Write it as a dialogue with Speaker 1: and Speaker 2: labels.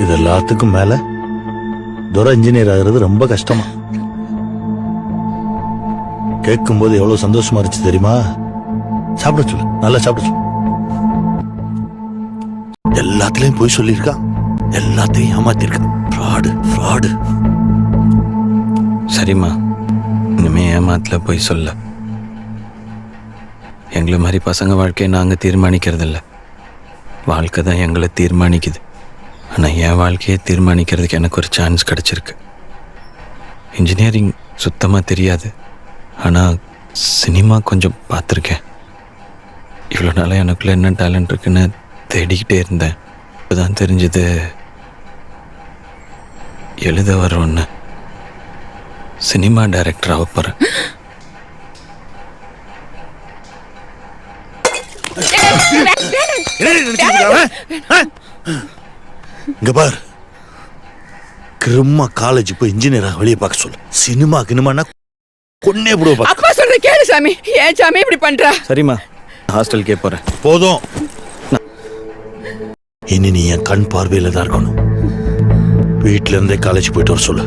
Speaker 1: இது எல்லாத்துக்கும் மேல துரை இன்ஜினியர் ஆகிறது ரொம்ப கஷ்டமா. கேட்கும்போது எவ்வளவு சந்தோஷமா இருந்துச்சு தெரியுமா? சாப்பிட சொல்லு, நல்லா சாப்பிட சொல்லு. எல்லாத்துலயும் போய் சொல்லியிருக்கான், எல்லாத்தையும் ஏமாத்திருக்கான். ஃப்ராடு.
Speaker 2: சரிம்மா, இனிமே ஏமாத்துல போய் சொல்ல. எங்களை மாதிரி பசங்க வாழ்க்கையை நாங்கள் தீர்மானிக்கிறதில்ல, வாழ்க்கை தான் எங்களை தீர்மானிக்குது. ஆனால் என் வாழ்க்கையை தீர்மானிக்கிறதுக்கு எனக்கு ஒரு சான்ஸ் கிடச்சிருக்கு. இன்ஜினியரிங் சுத்தமாக தெரியாது, ஆனால் சினிமா கொஞ்சம் பார்த்துருக்கேன். இவ்வளோ நாளாக எனக்குள்ள என்ன டேலண்ட் இருக்குன்னு தேடிக்கிட்டே இருந்தேன். இப்போதான் தெரிஞ்சது எழுத வரோன்னு. சினிமா டைரக்டர் ஆக போகிறேன்.
Speaker 1: இங்க பார், கிரும்மா காலேஜ் போய் இன்ஜினியரா வெளியே பார்க்க சொல்லு. சினிமானா கொன்னே போடுவா.
Speaker 3: அப்பா சொல்ற கேளு சாமி. ஏன் சாமி இப்படி பண்ற?
Speaker 2: சரிம்மா, ஹாஸ்டலுக்கே போகிறேன்.
Speaker 1: போதும், இனி நீ என் கண் பார்வையில தான் இருக்கணும். வீட்டுல இருந்தே காலேஜ் போயிட்டு வர சொல்லு.